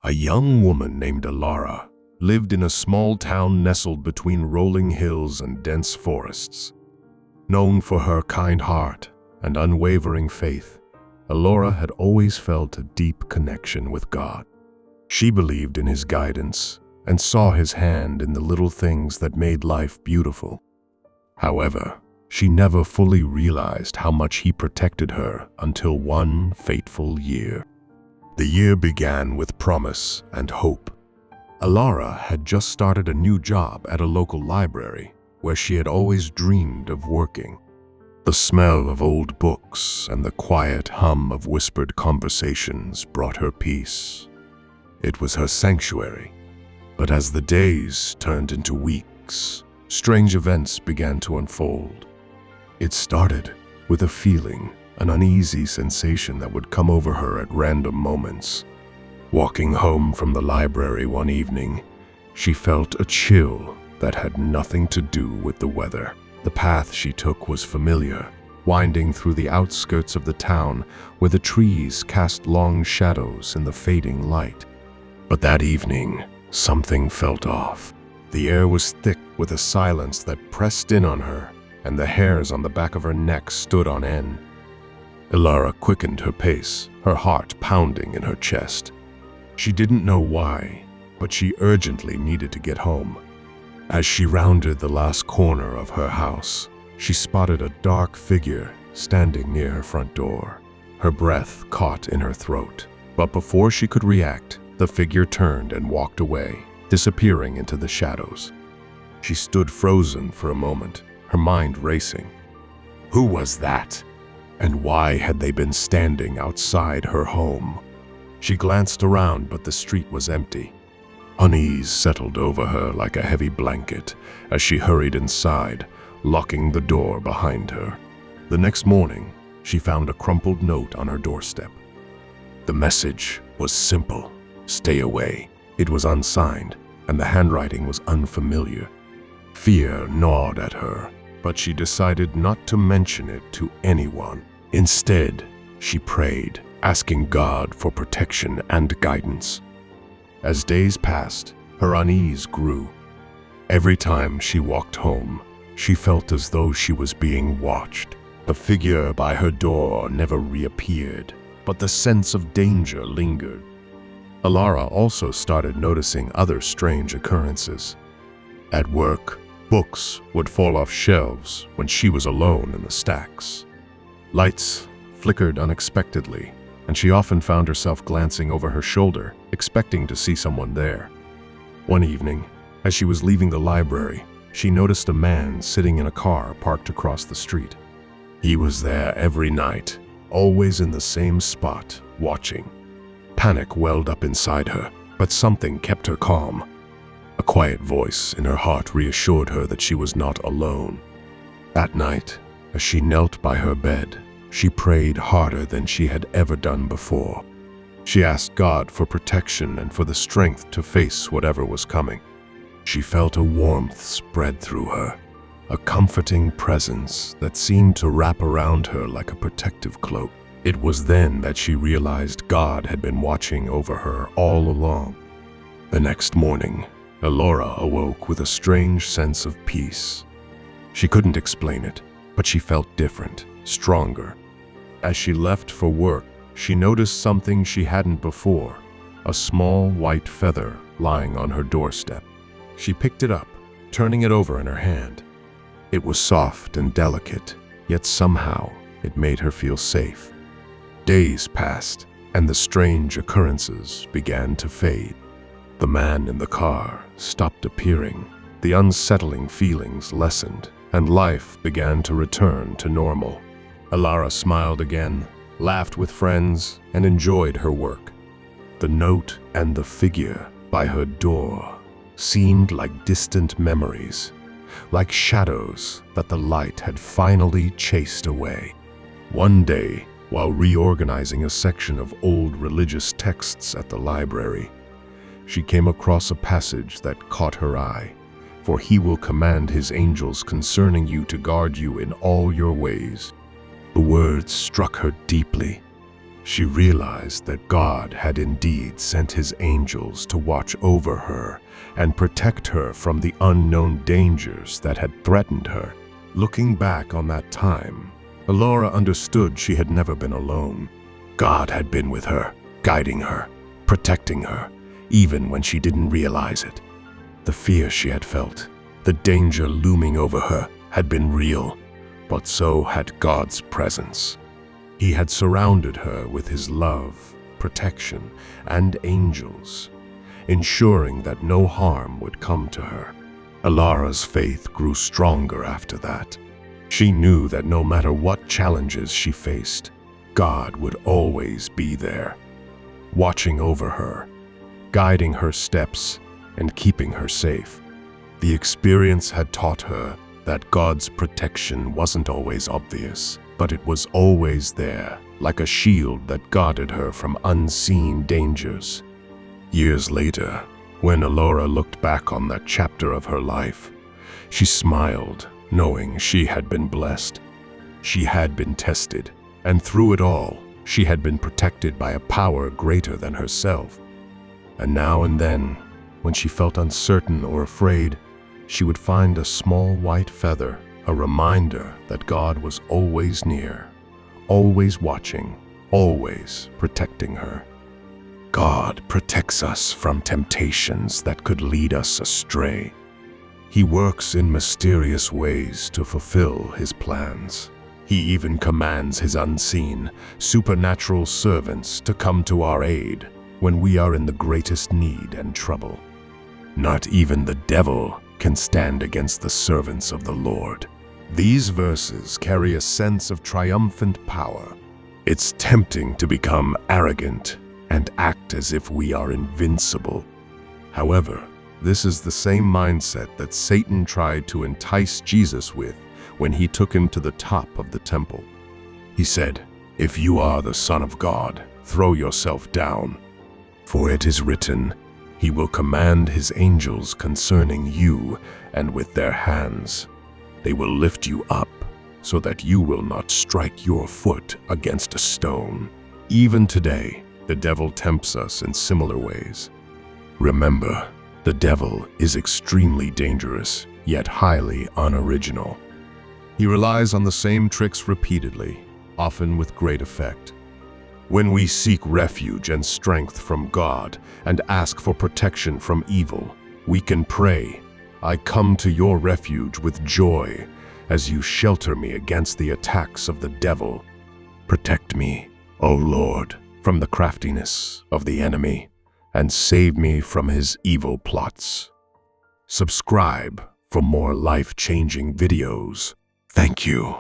A young woman named Alara lived in a small town nestled between rolling hills and dense forests. Known for her kind heart and unwavering faith, Alara had always felt a deep connection with God. She believed in His guidance and saw His hand in the little things that made life beautiful. However, she never fully realized how much He protected her until one fateful year. The year began with promise and hope. Alara had just started a new job at a local library where she had always dreamed of working. The smell of old books and the quiet hum of whispered conversations brought her peace. It was her sanctuary. But as the days turned into weeks, strange events began to unfold. It started with a feeling, an uneasy sensation that would come over her at random moments. Walking home from the library one evening, she felt a chill that had nothing to do with the weather. The path she took was familiar, winding through the outskirts of the town where the trees cast long shadows in the fading light. But that evening, something felt off. The air was thick with a silence that pressed in on her, and the hairs on the back of her neck stood on end. Alara quickened her pace, her heart pounding in her chest. She didn't know why, but she urgently needed to get home. As she rounded the last corner of her house, she spotted a dark figure standing near her front door. Her breath caught in her throat, but before she could react, the figure turned and walked away, disappearing into the shadows. She stood frozen for a moment, her mind racing. Who was that? And why had they been standing outside her home? She glanced around, but the street was empty. Unease settled over her like a heavy blanket as she hurried inside, locking the door behind her. The next morning, she found a crumpled note on her doorstep. The message was simple: stay away. It was unsigned, and the handwriting was unfamiliar. Fear gnawed at her, but she decided not to mention it to anyone. Instead, she prayed, asking God for protection and guidance. As days passed, her unease grew. Every time she walked home, she felt as though she was being watched. The figure by her door never reappeared, but the sense of danger lingered. Alara also started noticing other strange occurrences. At work, books would fall off shelves when she was alone in the stacks. Lights flickered unexpectedly, and she often found herself glancing over her shoulder, expecting to see someone there. One evening, as she was leaving the library, she noticed a man sitting in a car parked across the street. He was there every night, always in the same spot, watching. Panic welled up inside her, but something kept her calm. A quiet voice in her heart reassured her that she was not alone. That night, as she knelt by her bed, she prayed harder than she had ever done before. She asked God for protection and for the strength to face whatever was coming. She felt a warmth spread through her, a comforting presence that seemed to wrap around her like a protective cloak. It was then that she realized God had been watching over her all along. The next morning, Alara awoke with a strange sense of peace. She couldn't explain it, but she felt different, stronger. As she left for work, she noticed something she hadn't before, a small white feather lying on her doorstep. She picked it up, turning it over in her hand. It was soft and delicate, yet somehow it made her feel safe. Days passed, and the strange occurrences began to fade. The man in the car stopped appearing. The unsettling feelings lessened, and life began to return to normal. Alara smiled again, laughed with friends, and enjoyed her work. The note and the figure by her door seemed like distant memories, like shadows that the light had finally chased away. One day, while reorganizing a section of old religious texts at the library, she came across a passage that caught her eye. For he will command his angels concerning you to guard you in all your ways. The words struck her deeply. She realized that God had indeed sent his angels to watch over her and protect her from the unknown dangers that had threatened her. Looking back on that time, Elora understood she had never been alone. God had been with her, guiding her, protecting her, even when she didn't realize it. The fear she had felt, the danger looming over her, had been real, but so had God's presence. He had surrounded her with his love, protection, and angels, ensuring that no harm would come to her. Elora's faith grew stronger after that. She knew that no matter what challenges she faced, God would always be there, watching over her, guiding her steps, and keeping her safe. The experience had taught her that God's protection wasn't always obvious, but it was always there, like a shield that guarded her from unseen dangers. Years later, when Elora looked back on that chapter of her life, she smiled, knowing she had been blessed. She had been tested, and through it all, she had been protected by a power greater than herself. And now and then, when she felt uncertain or afraid, she would find a small white feather, a reminder that God was always near, always watching, always protecting her. God protects us from temptations that could lead us astray. He works in mysterious ways to fulfill his plans. He even commands his unseen, supernatural servants to come to our aid when we are in the greatest need and trouble. Not even the devil can stand against the servants of the Lord. These verses carry a sense of triumphant power. It's tempting to become arrogant and act as if we are invincible. However, this is the same mindset that Satan tried to entice Jesus with when he took him to the top of the temple. He said, "If you are the Son of God, throw yourself down. For it is written, He will command His angels concerning you, and with their hands they will lift you up, so that you will not strike your foot against a stone." Even today, the devil tempts us in similar ways. Remember, the devil is extremely dangerous, yet highly unoriginal. He relies on the same tricks repeatedly, often with great effect. When we seek refuge and strength from God and ask for protection from evil, we can pray, "I come to your refuge with joy as you shelter me against the attacks of the devil. Protect me, O Lord, from the craftiness of the enemy, and save me from his evil plots." Subscribe for more life-changing videos. Thank you.